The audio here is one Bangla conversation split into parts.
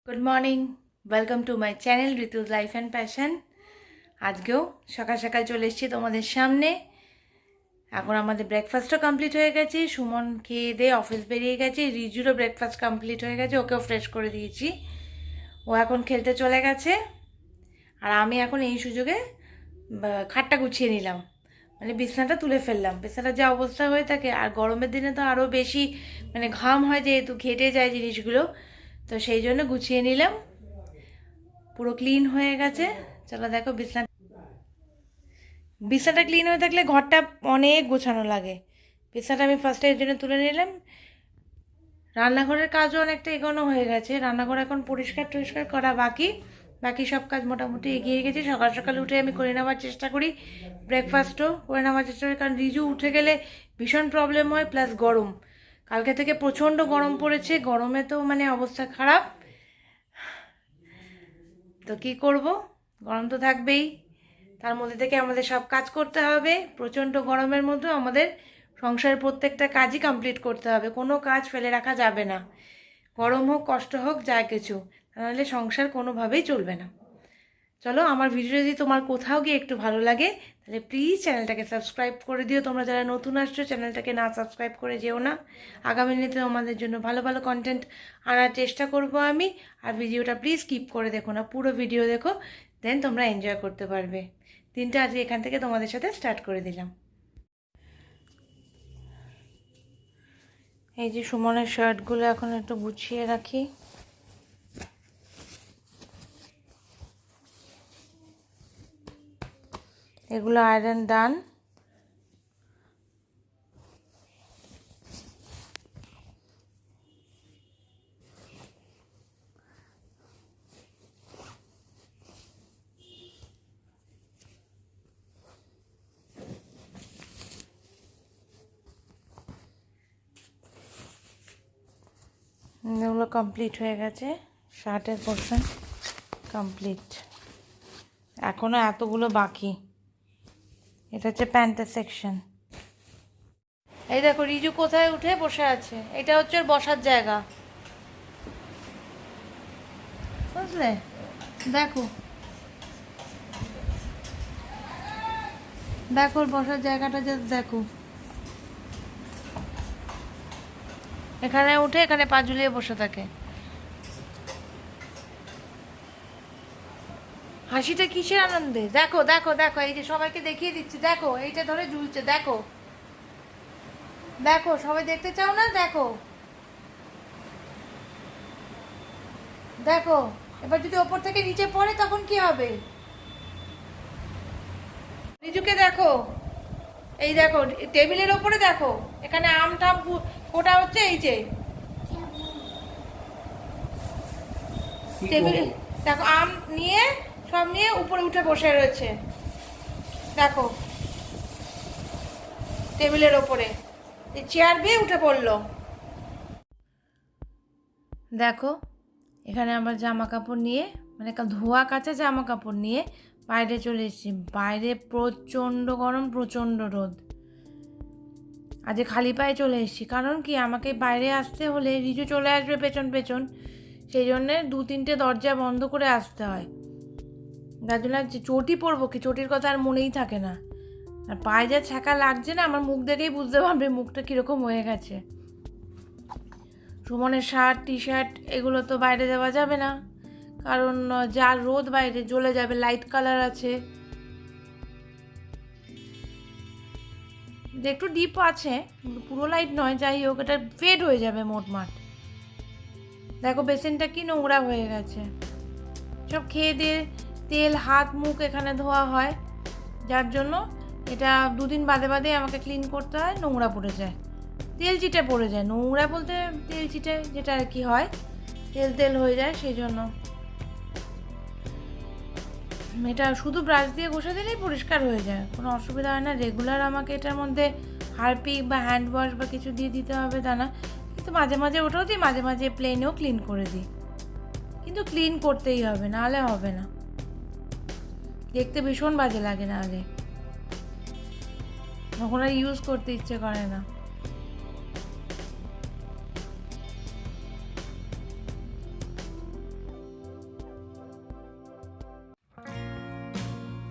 Good morning, welcome to my channel Ritu's life and passion. আজকেও সকাল সকাল চলে এসেছি তোমাদের সামনে। এখন আমাদের ব্রেকফাস্টও কমপ্লিট হয়ে গেছে। সুমন খেয়ে দিয়ে অফিস বেরিয়ে গেছে। রিজুরও ব্রেকফাস্ট কমপ্লিট হয়ে গেছে, ওকেও ফ্রেশ করে দিয়েছি। ও এখন খেলতে চলে গেছে। আর আমি এখন এই সুযোগে খাটটা গুছিয়ে নিলাম, মানে বিছানাটা তুলে ফেললাম। বিছানার যা অবস্থা হয়ে থাকে, আর গরমের দিনে তো আরও বেশি মানে ঘাম হয়, যেহেতু ঘেটে যায় জিনিসগুলো, তো সেই জন্য গুছিয়ে নিলাম। পুরো ক্লিন হয়ে গেছে। চলো দেখো, বিছানাটা ক্লিন হয়ে থাকলে ঘরটা অনেক গোছানো লাগে। বিছানাটা আমি ফার্স্টে এর জন্য তুলে নিলাম। রান্নাঘরের কাজও অনেকটা এগোনো হয়ে গেছে। রান্নাঘর এখন পরিষ্কার টরিষ্কার করা বাকি। বাকি সব কাজ মোটামুটি এগিয়ে গেছে। সকাল সকাল উঠে আমি করে নেওয়ার চেষ্টা করি, ব্রেকফাস্টও করে নেওয়ার চেষ্টা করি, কারণ রিজু উঠে গেলে ভীষণ প্রবলেম হয়। প্লাস গরম, কালকে থেকে প্রচণ্ড গরম পড়েছে। গরমে তো মানে অবস্থা খারাপ। তো কি করব, গরম তো থাকবেই। তার মধ্যে থেকে আমাদের সব কাজ করতে হবে। প্রচণ্ড গরমের মধ্যে আমাদের সংসারের প্রত্যেকটা কাজই কমপ্লিট করতে হবে, কোনো কাজ ফেলে রাখা যাবে না। গরম হোক, কষ্ট হোক, যা কিছু, তাহলে সংসার কোনোভাবেই চলবে না। চলো, আমার ভিডিও যদি তোমার কোথাও গিয়ে একটু ভালো লাগে, তাহলে প্লিজ চ্যানেলটাকে সাবস্ক্রাইব করে দিও। তোমরা যারা নতুন আসছো, চ্যানেলটাকে না সাবস্ক্রাইব করে যেও না। আগামী দিনে আমাদের জন্য ভালো ভালো কন্টেন্ট আনার চেষ্টা করব আমি। আর ভিডিওটা প্লিজ স্কিপ করে দেখো না, পুরো ভিডিও দেখো, দেন তোমরা এনজয় করতে পারবে। দিনটা আজকে এখান থেকে তোমাদের সাথে স্টার্ট করে দিলাম। এই যে সুমনের শার্টগুলো এখন একটু গুছিয়ে রাখি। এগুলো আয়রন ডান। এগুলো কমপ্লিট হয়ে গেছে। শার্টের পোর্শন কমপ্লিট, এখনও এতগুলো বাকি। এটা হচ্ছে প্যান্টের সেকশন। এই দেখো রিজু কোথায় উঠে বসে আছে। এটা হচ্ছে ওর বসার জায়গা, বুঝলে? দেখো দেখো ওর বসার জায়গাটা, জাস্ট দেখো। এখানে উঠে এখানে পা ঝুলিয়ে বসে থাকে। হাসিটা কিসের আনন্দে? দেখো দেখো দেখো, এই যে সবাইকে দেখিয়ে দিচ্ছি, দেখো এইটা ধরে ঝুলছে, দেখো দেখো, সবাই দেখতে চাও না? দেখো দেখো, এবার যদি ওপর থেকে নিচে পড়ে তখন কি হবে? রিজুকে দেখো, এই দেখো টেবিলের ওপরে দেখো, এখানে আম টাম কোটা হচ্ছে। এই যে টেবিলে দেখো, আম নিয়ে সব নিয়ে উপরে উঠে বসে রয়েছে। দেখো টেবিলের ওপরে চেয়ার বেয়ে উঠে পড়লো। দেখো এখানে আবার জামা কাপড় নিয়ে, মানে ধোয়া কাচা জামা কাপড় নিয়ে বাইরে চলে এসেছি। বাইরে প্রচণ্ড গরম, প্রচণ্ড রোদ। আজকে খালি পায়ে চলে এসেছি, কারণ কি আমাকে বাইরে আসতে হলে রিজু চলে আসবে পেছন পেছন, সেই জন্যে 2-3টে দরজা বন্ধ করে আসতে হয়। যার জন্য চটি পরবো কি, চটির কথা আর মনেই থাকে না। আর পায়ে যা ছ্যাঁকা লাগছে না, আমার মুখ দেখেই বুঝতে পারবে মুখটা কীরকম হয়ে গেছে। সুমনের শার্ট টি শার্ট এগুলো তো বাইরে দেওয়া যাবে না, কারণ যা রোদ বাইরে জ্বলে যাবে। লাইট কালার আছে, একটু ডিপ আছে, পুরো লাইট নয়, যাই হোক এটা ফেড হয়ে যাবে মোটমাট। দেখো বেসিনটা কি নোংরা হয়ে গেছে। সব খেয়ে দিয়ে তেল হাত মুখ এখানে ধোয়া হয়, যার জন্য এটা 2 দিন বাদে বাদে আমাকে ক্লিন করতে হয়। নোংরা পড়ে যায়, তেল চিটে পড়ে যায়। নোংরা বলতে তেল চিটে যেটা আর কি হয়, তেল তেল হয়ে যায়, সেই জন্য এটা শুধু ব্রাশ দিয়ে ঘষে দিলেই পরিষ্কার হয়ে যায়, কোনো অসুবিধা হয় না। রেগুলার আমাকে এটার মধ্যে হারপিক বা হ্যান্ড ওয়াশ বা কিছু দিয়ে দিতে হবে তা না, কিন্তু মাঝে মাঝে ওটাও দিই, মাঝে মাঝে প্লেনেও ক্লিন করে দিই। কিন্তু ক্লিন করতেই হবে, নাহলে হবে না, দেখতে ভীষণ বাজে লাগে, নাহলে তখন আর ইউজ করতে ইচ্ছে করে না।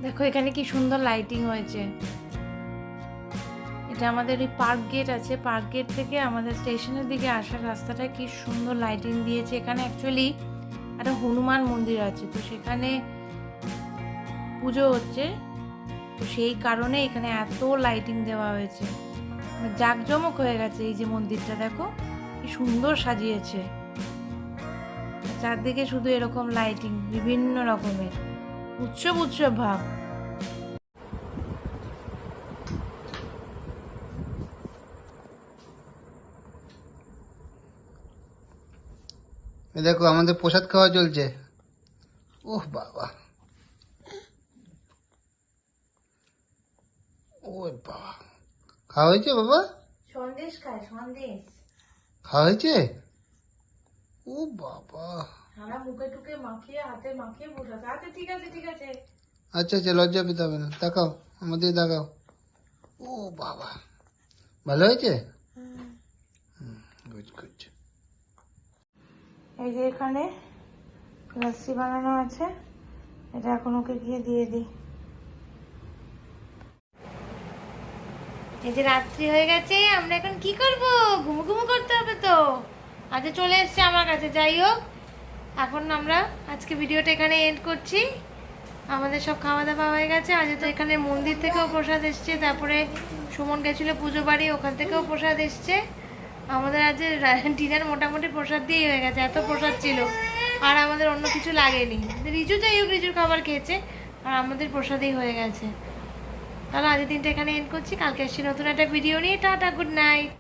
দেখো এখানে কি সুন্দর লাইটিং হয়েছে। এটা আমাদের ওই পার্ক গেট আছে, পার্ক গেট থেকে আমাদের স্টেশনের দিকে আসার রাস্তাটা কি সুন্দর লাইটিং দিয়েছে। এখানে অ্যাকচুয়ালি একটা হনুমান মন্দির আছে, তো সেখানে পুজো হচ্ছে, তো সেই কারণে এখানে এত লাইটিং দেওয়া হয়েছে, জাঁকজমক হয়ে গেছে। এই যে মন্দিরটা দেখো কি সুন্দর সাজিয়েছে, চারদিকে শুধু এরকম লাইটিং, বিভিন্ন রকমের উৎসব উৎসব ভাব। দেখো আমাদের প্রসাদ খাওয়া চলছে। ওহ বাবা, ও বাবা, খাওয়া হয়েছে বাবা? সন্দেশ খায়, সন্দেশ খাওয়া হয়েছে? ও বাবা, সারা মুখে টুকে মাখিয়ে হাতে মাখিয়ে বসাতে। আচ্ছা ঠিক আছে ঠিক আছে। আচ্ছা আচ্ছা, লজ্জা পেতে হবে না, দেখাও আমাদের, দেখাও। ও বাবা, ভালো হয়েছে? Good good. এই যে এখানে লস্যি বানানো আছে, এটা এখন ওকে গিয়ে দিয়ে দিই। এই যে রাত্রি হয়ে গেছে, আমরা এখন কি করব? ঘুমু ঘুমু করতে হবে তো। আজ চলে এসছে আমার কাছে। যাই হোক, এখন আমরা আজকে ভিডিওটা এখানে এন্ড করছি। আমাদের সব খাওয়া দাওয়া হয়ে গেছে। আজ তো এখানে মন্দির থেকেও প্রসাদ এসছে, তারপরে সুমন গেছিলো পুজো বাড়ি, ওখান থেকেও প্রসাদ এসছে। আমাদের আজ ডিনার মোটামুটি প্রসাদ দিয়েই হয়ে গেছে, এত প্রসাদ ছিল। আর আমাদের অন্য কিছু লাগেনি। রিজু যাই হোক, রিজুর খাবার খেয়েছে, আর আমাদের প্রসাদেই হয়ে গেছে। তাহলে আজকের দিনটা এখানে এন্ড করছি। কালকে আসছি নতুন একটা ভিডিও নিয়ে। Tata, good night.